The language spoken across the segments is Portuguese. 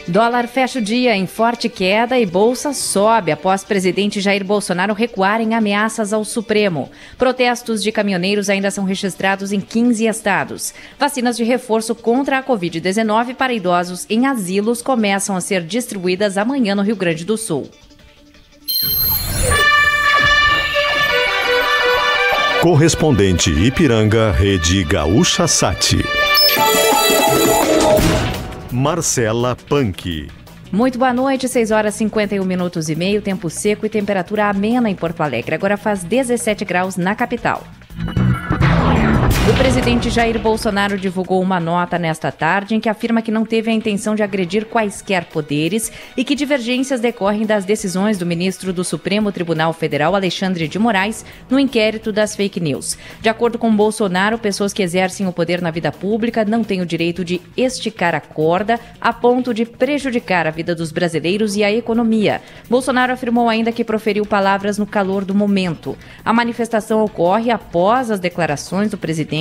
Dólar fecha o dia em forte queda e bolsa sobe após presidente Jair Bolsonaro recuar em ameaças ao Supremo. Protestos de caminhoneiros ainda são registrados em 15 estados. Vacinas de reforço contra a Covid-19 para idosos em asilos começam a ser distribuídas amanhã no Rio Grande do Sul. Correspondente Ipiranga, Rede Gaúcha Sati. Marcela Punk. Muito boa noite, 6 horas 51 minutos e meio, tempo seco e temperatura amena em Porto Alegre. Agora faz 17 graus na capital. O presidente Jair Bolsonaro divulgou uma nota nesta tarde em que afirma que não teve a intenção de agredir quaisquer poderes e que divergências decorrem das decisões do ministro do Supremo Tribunal Federal, Alexandre de Moraes, no inquérito das fake news. De acordo com Bolsonaro, pessoas que exercem o poder na vida pública não têm o direito de esticar a corda a ponto de prejudicar a vida dos brasileiros e a economia. Bolsonaro afirmou ainda que proferiu palavras no calor do momento. A manifestação ocorre após as declarações do presidente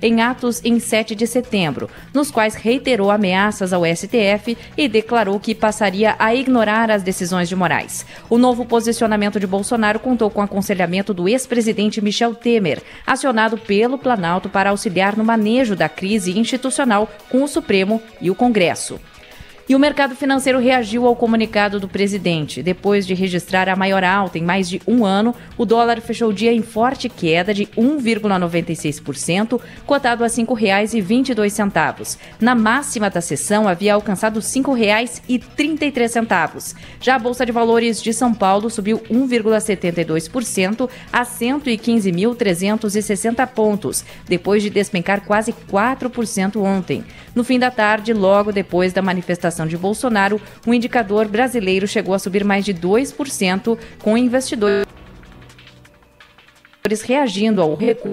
em atos em 7 de setembro, nos quais reiterou ameaças ao STF e declarou que passaria a ignorar as decisões de Moraes. O novo posicionamento de Bolsonaro contou com o aconselhamento do ex-presidente Michel Temer, acionado pelo Planalto para auxiliar no manejo da crise institucional com o Supremo e o Congresso. E o mercado financeiro reagiu ao comunicado do presidente. Depois de registrar a maior alta em mais de um ano, o dólar fechou o dia em forte queda de 1,96%, cotado a R$ 5,22. Na máxima da sessão, havia alcançado R$ 5,33. Já a Bolsa de Valores de São Paulo subiu 1,72% a 115.360 pontos, depois de despencar quase 4% ontem. No fim da tarde, logo depois da manifestação de Bolsonaro, o indicador brasileiro chegou a subir mais de 2%, com investidores reagindo ao recuo.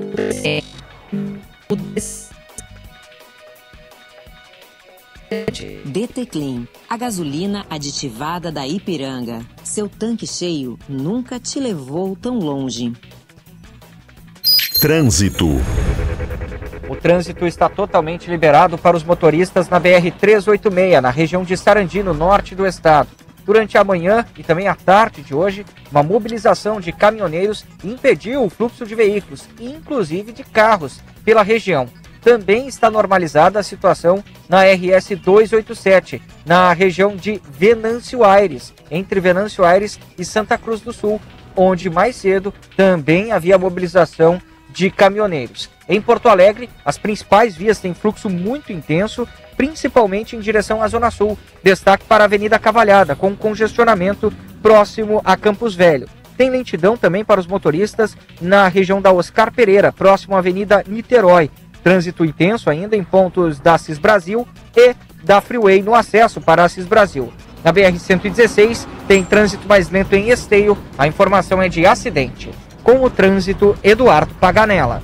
DT Clean, a gasolina aditivada da Ipiranga. Seu tanque cheio nunca te levou tão longe. Trânsito. O trânsito está totalmente liberado para os motoristas na BR-386, na região de Sarandi, no norte do estado. Durante a manhã e também a tarde de hoje, uma mobilização de caminhoneiros impediu o fluxo de veículos, inclusive de carros, pela região. Também está normalizada a situação na RS 287, na região de Venâncio Aires, entre Venâncio Aires e Santa Cruz do Sul, onde mais cedo também havia mobilização de caminhoneiros. Em Porto Alegre, as principais vias têm fluxo muito intenso, principalmente em direção à Zona Sul. Destaque para a Avenida Cavalhada, com congestionamento próximo a Campos Velho. Tem lentidão também para os motoristas na região da Oscar Pereira, próximo à Avenida Niterói. Trânsito intenso ainda em pontos da Assis Brasil e da Freeway no acesso para a Assis Brasil. Na BR-116 tem trânsito mais lento em Esteio, a informação é de acidente. Com o trânsito, Eduardo Paganella.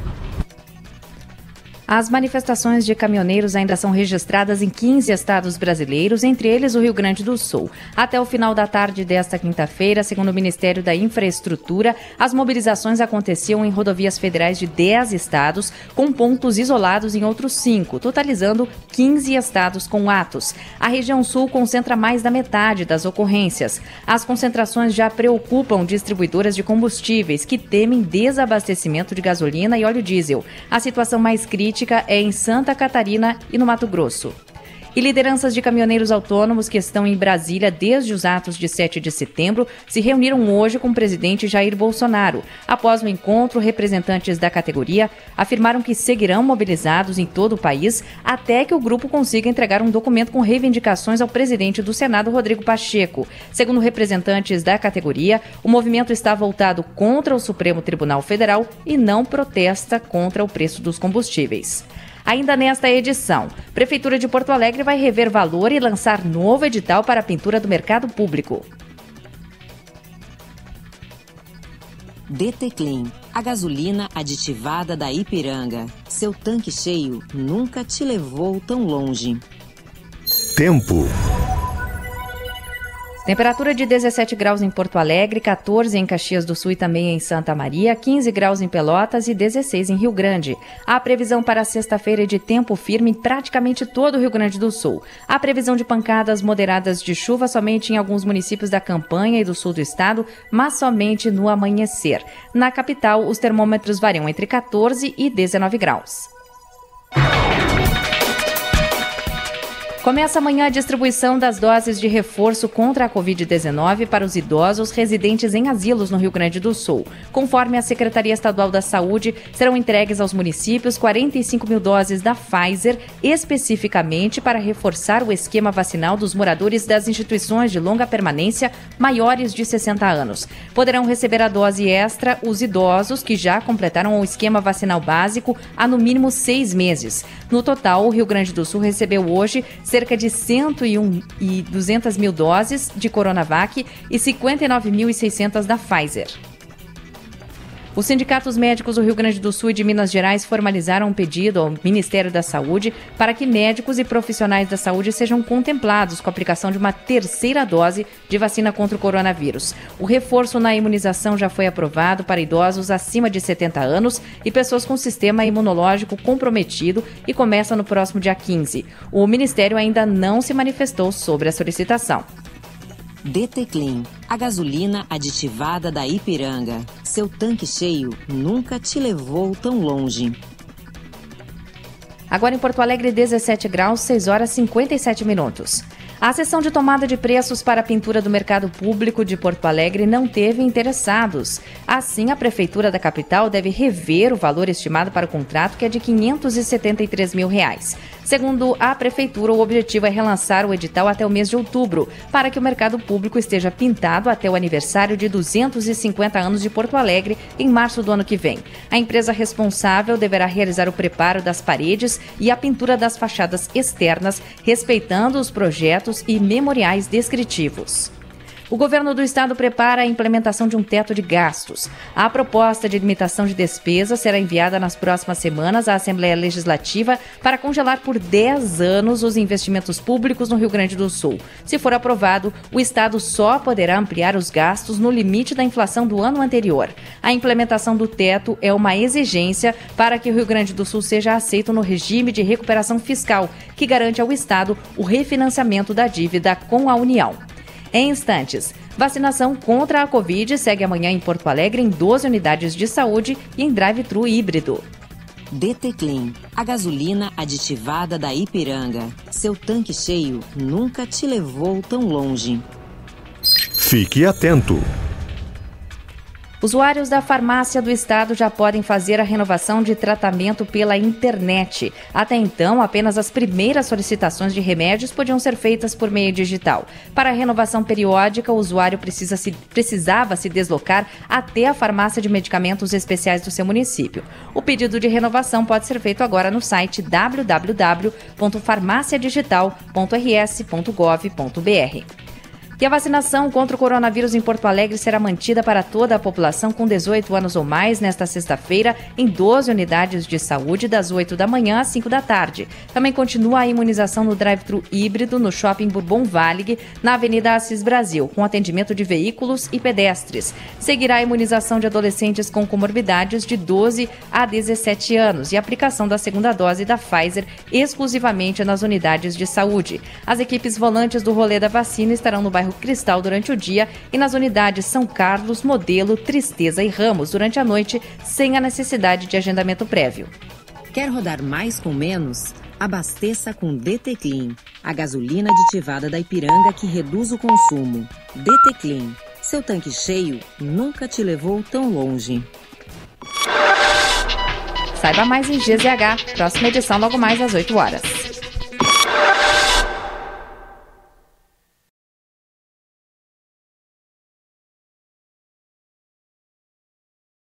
As manifestações de caminhoneiros ainda são registradas em 15 estados brasileiros, entre eles o Rio Grande do Sul. Até o final da tarde desta quinta-feira, segundo o Ministério da Infraestrutura, as mobilizações aconteciam em rodovias federais de 10 estados, com pontos isolados em outros 5, totalizando 15 estados com atos. A região sul concentra mais da metade das ocorrências. As concentrações já preocupam distribuidoras de combustíveis, que temem desabastecimento de gasolina e óleo diesel. A situação mais crítica é em Santa Catarina e no Mato Grosso. E lideranças de caminhoneiros autônomos que estão em Brasília desde os atos de 7 de setembro se reuniram hoje com o presidente Jair Bolsonaro. Após o encontro, representantes da categoria afirmaram que seguirão mobilizados em todo o país até que o grupo consiga entregar um documento com reivindicações ao presidente do Senado, Rodrigo Pacheco. Segundo representantes da categoria, o movimento está voltado contra o Supremo Tribunal Federal e não protesta contra o preço dos combustíveis. Ainda nesta edição, Prefeitura de Porto Alegre vai rever valor e lançar novo edital para a pintura do mercado público. DT Clean, a gasolina aditivada da Ipiranga. Seu tanque cheio nunca te levou tão longe. Tempo. Temperatura de 17 graus em Porto Alegre, 14 em Caxias do Sul e também em Santa Maria, 15 graus em Pelotas e 16 em Rio Grande. A previsão para sexta-feira é de tempo firme em praticamente todo o Rio Grande do Sul. A previsão de pancadas moderadas de chuva somente em alguns municípios da campanha e do sul do estado, mas somente no amanhecer. Na capital, os termômetros variam entre 14 e 19 graus. Começa amanhã a distribuição das doses de reforço contra a Covid-19 para os idosos residentes em asilos no Rio Grande do Sul. Conforme a Secretaria Estadual da Saúde, serão entregues aos municípios 45 mil doses da Pfizer, especificamente para reforçar o esquema vacinal dos moradores das instituições de longa permanência maiores de 60 anos. Poderão receber a dose extra os idosos que já completaram o esquema vacinal básico há no mínimo 6 meses. No total, o Rio Grande do Sul recebeu hoje cerca de 101.200 mil doses de Coronavac e 59.600 da Pfizer. Os sindicatos médicos do Rio Grande do Sul e de Minas Gerais formalizaram um pedido ao Ministério da Saúde para que médicos e profissionais da saúde sejam contemplados com a aplicação de uma terceira dose de vacina contra o coronavírus. O reforço na imunização já foi aprovado para idosos acima de 70 anos e pessoas com sistema imunológico comprometido e começa no próximo dia 15. O Ministério ainda não se manifestou sobre a solicitação. DT Clean, a gasolina aditivada da Ipiranga. Seu tanque cheio nunca te levou tão longe. Agora em Porto Alegre, 17 graus, 6 horas e 57 minutos. A sessão de tomada de preços para a pintura do mercado público de Porto Alegre não teve interessados. Assim, a Prefeitura da capital deve rever o valor estimado para o contrato, que é de R$ 573 mil. Segundo a Prefeitura, o objetivo é relançar o edital até o mês de outubro, para que o mercado público esteja pintado até o aniversário de 250 anos de Porto Alegre, em março do ano que vem. A empresa responsável deverá realizar o preparo das paredes e a pintura das fachadas externas, respeitando os projetos e memoriais descritivos. O governo do estado prepara a implementação de um teto de gastos. A proposta de limitação de despesas será enviada nas próximas semanas à Assembleia Legislativa para congelar por 10 anos os investimentos públicos no Rio Grande do Sul. Se for aprovado, o estado só poderá ampliar os gastos no limite da inflação do ano anterior. A implementação do teto é uma exigência para que o Rio Grande do Sul seja aceito no regime de recuperação fiscal, que garante ao estado o refinanciamento da dívida com a União. Em instantes, vacinação contra a Covid segue amanhã em Porto Alegre em 12 unidades de saúde e em drive-thru híbrido. DT Clean, a gasolina aditivada da Ipiranga. Seu tanque cheio nunca te levou tão longe. Fique atento. Usuários da farmácia do estado já podem fazer a renovação de tratamento pela internet. Até então, apenas as primeiras solicitações de remédios podiam ser feitas por meio digital. Para a renovação periódica, o usuário precisava se deslocar até a farmácia de medicamentos especiais do seu município. O pedido de renovação pode ser feito agora no site www.farmaciadigital.rs.gov.br. E a vacinação contra o coronavírus em Porto Alegre será mantida para toda a população com 18 anos ou mais nesta sexta-feira em 12 unidades de saúde das 8 da manhã às 5 da tarde. Também continua a imunização no drive-thru híbrido no Shopping Bourbon Valley, na Avenida Assis Brasil, com atendimento de veículos e pedestres. Seguirá a imunização de adolescentes com comorbidades de 12 a 17 anos e a aplicação da segunda dose da Pfizer exclusivamente nas unidades de saúde. As equipes volantes do rolê da vacina estarão no bairro Cristal durante o dia e nas unidades São Carlos, Modelo, Tristeza e Ramos durante a noite, sem a necessidade de agendamento prévio. Quer rodar mais com menos? Abasteça com DT Clean, a gasolina aditivada da Ipiranga que reduz o consumo. DT Clean, seu tanque cheio nunca te levou tão longe. Saiba mais em GZH, próxima edição logo mais às 8 horas.